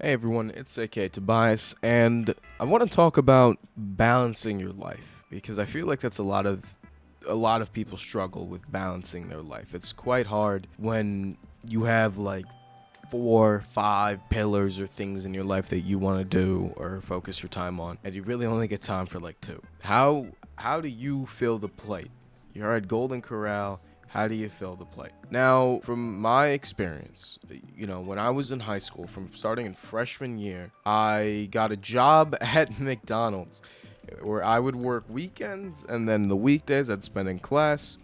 Hey everyone, it's AK Tobias, and I want to talk about balancing your life because I feel like that's a lot of people struggle with balancing their life. It's quite hard when you have like four, five pillars or things in your life that you want to do or focus your time on, and you really only get time for like two. How do you fill the plate? You're at Golden Corral. How do you fill the plate? Now, from my experience, when I was in high school, from starting in freshman year, I got a job at McDonald's where I would work weekends and then the weekdays I'd spend in class.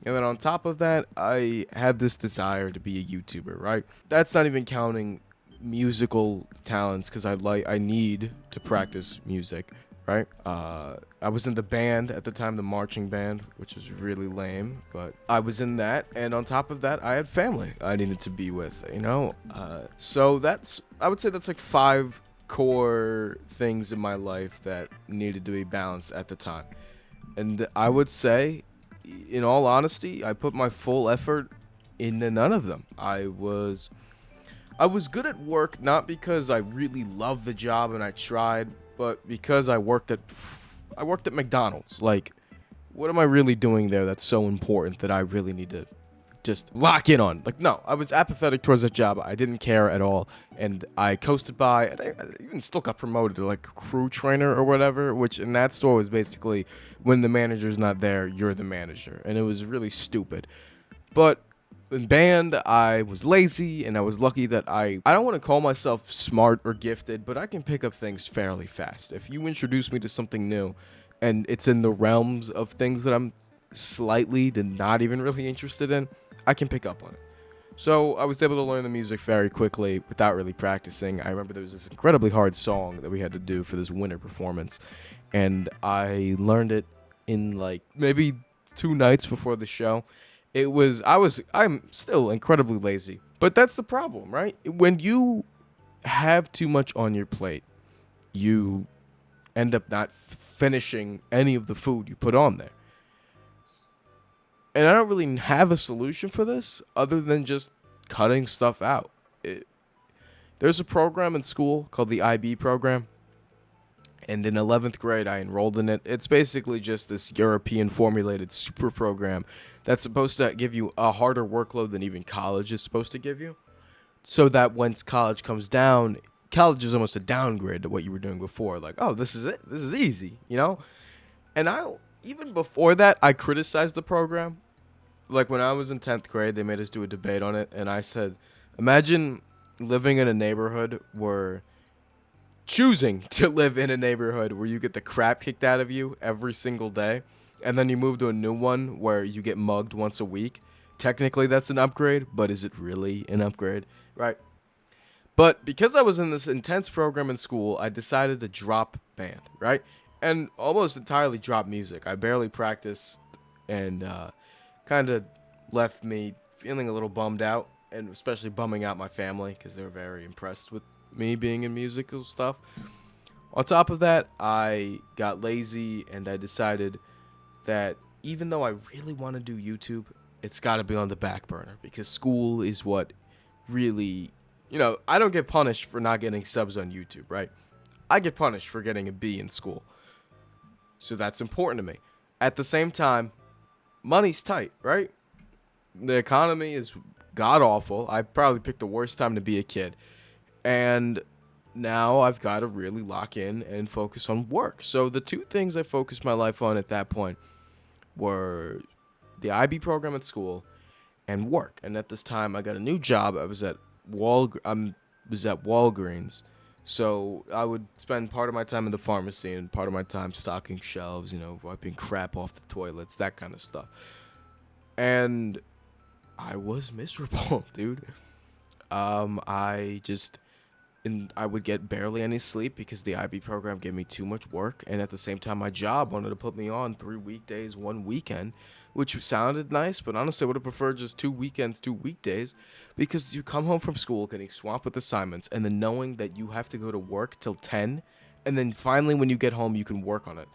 And then on top of that, I had this desire to be a YouTuber, right? That's not even counting musical talents because I need to practice music, right? I was in the band at the time, the marching band, which was really lame, but I was in that. And on top of that, I had family I needed to be with. So I would say that's like five core things in my life that needed to be balanced at the time. And I would say, in all honesty, I put my full effort into none of them. I was good at work not because I really loved the job and I tried, but because I worked at McDonald's. Like, what am I really doing there that's so important that I really need to just lock in on? Like, no, I was apathetic towards that job. I didn't care at all, and I coasted by. And I even still got promoted to like crew trainer or whatever, which in that store was basically when the manager's not there, you're the manager, and it was really stupid. But in band, I was lazy, and I was lucky that I don't want to call myself smart or gifted, but I can pick up things fairly fast. If you introduce me to something new, and it's in the realms of things that I'm slightly to not even really interested in, I can pick up on it. So I was able to learn the music very quickly without really practicing. I remember there was this incredibly hard song that we had to do for this winter performance, and I learned it in like maybe 2 nights before the show. I'm still incredibly lazy, but that's the problem, right? When you have too much on your plate, you end up not finishing any of the food you put on there. And I don't really have a solution for this other than just cutting stuff out. It, there's a program in school called the IB program, and in 11th grade, I enrolled in it. It's basically just this European formulated super program that's supposed to give you a harder workload than even college is supposed to give you. So that once college comes down, college is almost a downgrade to what you were doing before. Like, oh, this is it. This is easy. And even before that, I criticized the program. Like when I was in 10th grade, they made us do a debate on it, and I said, imagine living in a neighborhood where choosing to live in a neighborhood where you get the crap kicked out of you every single day, and then you move to a new one where you get mugged once a week. Technically, that's an upgrade, but is it really an upgrade? Right? But because I was in this intense program in school, I decided to drop band, right? And almost entirely drop music. I barely practiced and kind of left me feeling a little bummed out, and especially bumming out my family because they were very impressed with me being in musical stuff. On top of that, I got lazy and I decided that even though I really want to do YouTube, it's got to be on the back burner because school is what really, I don't get punished for not getting subs on YouTube, right? I get punished for getting a B in school. So that's important to me. At the same time, money's tight, right? The economy is god awful. I probably picked the worst time to be a kid. And now I've got to really lock in and focus on work. So the two things I focused my life on at that point were the IB program at school and work. And at this time, I got a new job. I was at Walgreens. So I would spend part of my time in the pharmacy and part of my time stocking shelves, wiping crap off the toilets, that kind of stuff. And I was miserable, dude. I just and I would get barely any sleep because the IB program gave me too much work, and at the same time, my job wanted to put me on 3 weekdays, 1 weekend, which sounded nice, but honestly, I would have preferred just 2 weekends, 2 weekdays, because you come home from school getting swamped with assignments, and then knowing that you have to go to work till 10, and then finally, when you get home, you can work on it.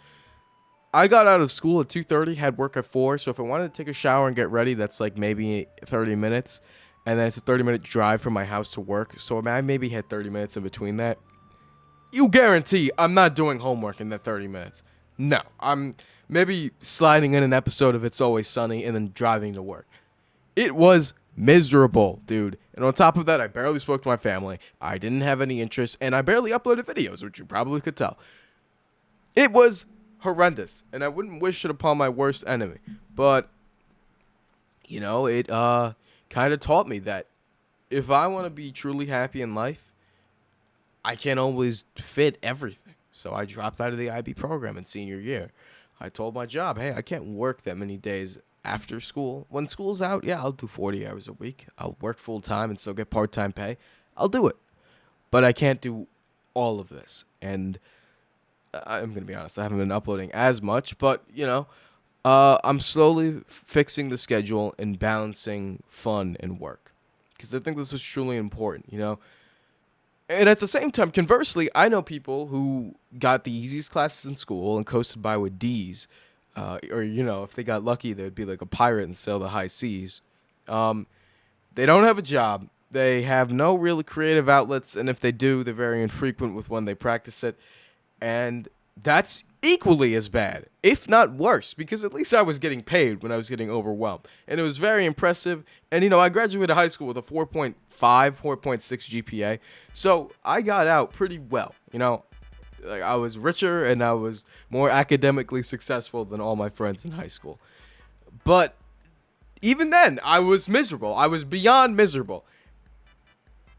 I got out of school at 2:30, had work at 4, so if I wanted to take a shower and get ready, that's like maybe 30 minutes. and then it's a 30-minute drive from my house to work. So I maybe had 30 minutes in between that. You guarantee I'm not doing homework in that 30 minutes. No, I'm maybe sliding in an episode of It's Always Sunny and then driving to work. It was miserable, dude. And on top of that, I barely spoke to my family. I didn't have any interest, and I barely uploaded videos, which you probably could tell. It was horrendous, and I wouldn't wish it upon my worst enemy. But, you know, it kind of taught me that if I want to be truly happy in life, I can't always fit everything. So I dropped out of the IB program in senior year. I told my job, hey, I can't work that many days after school. When school's out, yeah, I'll do 40 hours a week. I'll work full time and still get part-time pay. I'll do it. But I can't do all of this. And I'm going to be honest, I haven't been uploading as much, but, you know, I'm slowly fixing the schedule and balancing fun and work. Because I think this was truly important, you know. And at the same time, conversely, I know people who got the easiest classes in school and coasted by with D's. Or, you know, if they got lucky, they'd be like a pirate and sail the high seas. They don't have a job. They have no really creative outlets. And if they do, they're very infrequent with when they practice it. And that's equally as bad, if not worse, because at least I was getting paid when I was getting overwhelmed. And it was very impressive. And, you know, I graduated high school with a 4.5, 4.6 GPA. So I got out pretty well. You know, like I was richer and I was more academically successful than all my friends in high school. But even then, I was miserable. I was beyond miserable.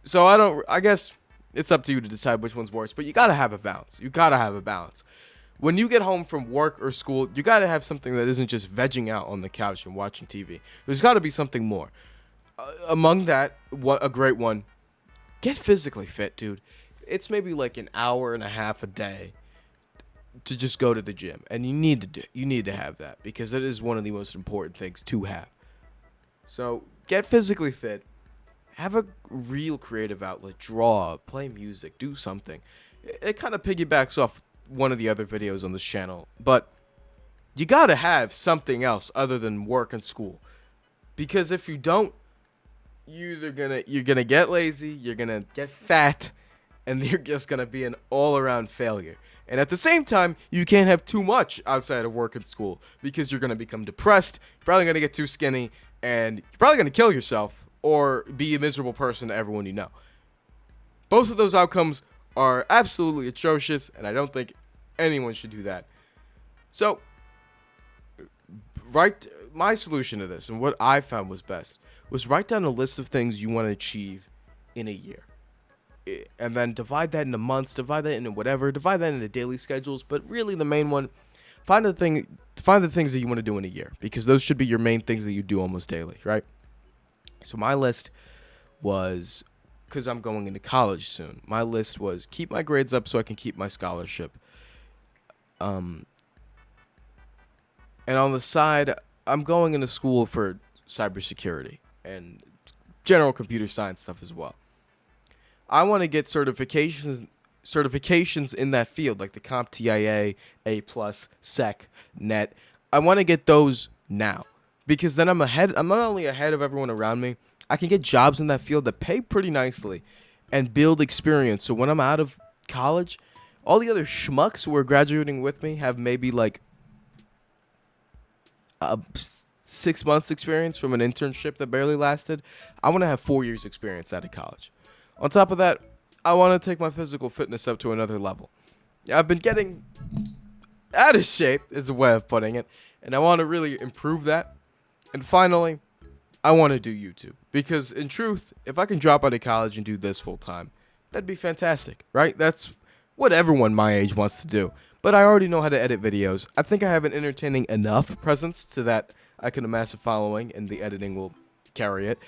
So I guess it's up to you to decide which one's worse, but you gotta have a balance. You gotta have a balance. When you get home from work or school, you gotta have something that isn't just vegging out on the couch and watching TV. There's gotta be something more. Among that, what a great one, get physically fit, dude. It's maybe like an hour and a half a day to just go to the gym, and you need to have that because it is one of the most important things to have. So get physically fit. Have a real creative outlet. Draw, play music, do something. It kind of piggybacks off one of the other videos on this channel. But you got to have something else other than work and school. Because if you don't, you're going to get lazy, you're going to get fat, and you're just going to be an all-around failure. And at the same time, you can't have too much outside of work and school because you're going to become depressed, you're probably going to get too skinny, and you're probably going to kill yourself or be a miserable person to everyone you know. Both of those outcomes are absolutely atrocious, and I don't think anyone should do that. So, my solution to this, and what I found was best, was write down a list of things you want to achieve in a year. And then divide that into months, divide that into whatever, divide that into daily schedules, but really the main one, find the things that you want to do in a year, because those should be your main things that you do almost daily, right? So my list was, because I'm going into college soon, my list was keep my grades up so I can keep my scholarship. And on the side, I'm going into school for cybersecurity and general computer science stuff as well. I want to get certifications in that field, like the CompTIA, A+, Sec, Net. I want to get those now. Because then I'm not only ahead of everyone around me, I can get jobs in that field that pay pretty nicely and build experience. So when I'm out of college, all the other schmucks who are graduating with me have maybe like 6 months experience from an internship that barely lasted. I want to have 4 years experience out of college. On top of that, I want to take my physical fitness up to another level. I've been getting out of shape, is a way of putting it, and I want to really improve that. And finally, I want to do YouTube. Because in truth, if I can drop out of college and do this full time, that'd be fantastic, right? That's what everyone my age wants to do. But I already know how to edit videos. I think I have an entertaining enough presence to that I can amass a following and the editing will carry it.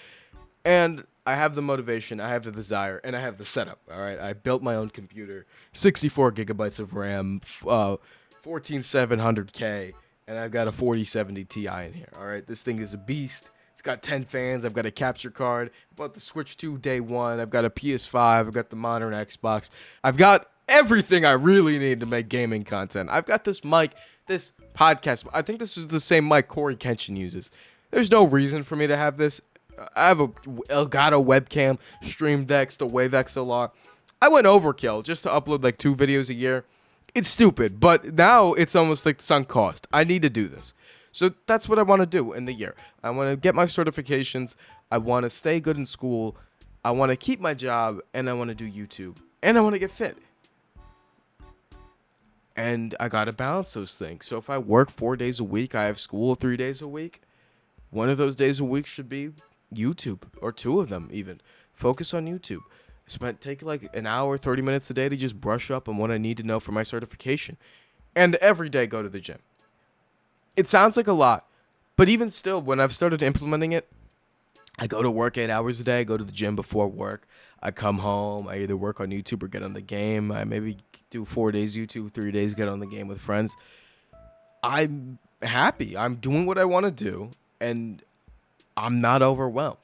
And I have the motivation, I have the desire, and I have the setup, all right? I built my own computer, 64 gigabytes of RAM, 14700K, and I've got a 4070 Ti in here, all right? This thing is a beast. It's got 10 fans. I've got a capture card. I bought the Switch 2 day one. I've got a PS5. I've got the modern Xbox. I've got everything I really need to make gaming content. I've got this mic, this podcast. I think this is the same mic Corey Kenshin uses. There's no reason for me to have this. I have a Elgato webcam, Stream Decks, the Wave XLR. I went overkill just to upload like 2 videos a year. It's stupid, but now it's almost like the sunk cost. I need to do this. So that's what I want to do in the year. I want to get my certifications. I want to stay good in school. I want to keep my job, and I want to do YouTube. And I want to get fit. And I got to balance those things. So if I work 4 days a week, I have school 3 days a week. One of those days a week should be YouTube, or 2 of them even. Focus on YouTube. Take like an hour, 30 minutes a day to just brush up on what I need to know for my certification. And every day go to the gym. It sounds like a lot, but even still, when I've started implementing it, I go to work 8 hours a day, I go to the gym before work. I come home, I either work on YouTube or get on the game. I maybe do 4 days YouTube, 3 days get on the game with friends. I'm happy. I'm doing what I want to do, and I'm not overwhelmed.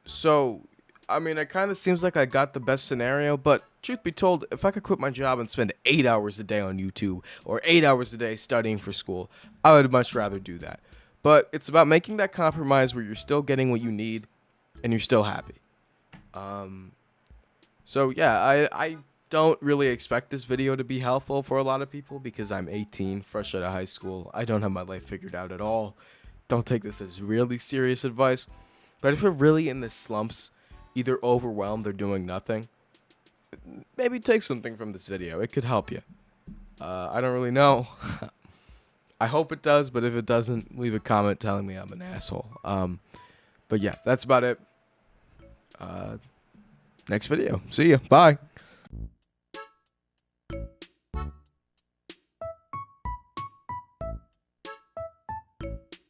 So, I mean, it kind of seems like I got the best scenario, but truth be told, if I could quit my job and spend 8 hours a day on YouTube or 8 hours a day studying for school, I would much rather do that. But it's about making that compromise where you're still getting what you need and you're still happy. So yeah, I don't really expect this video to be helpful for a lot of people because I'm 18, fresh out of high school. I don't have my life figured out at all. Don't take this as really serious advice. But if you're really in the slumps, either overwhelmed or doing nothing, maybe take something from this video. It could help you. I don't really know. I hope it does, but if it doesn't, leave a comment telling me I'm an asshole. But yeah, that's about it. Next video. See ya. Bye.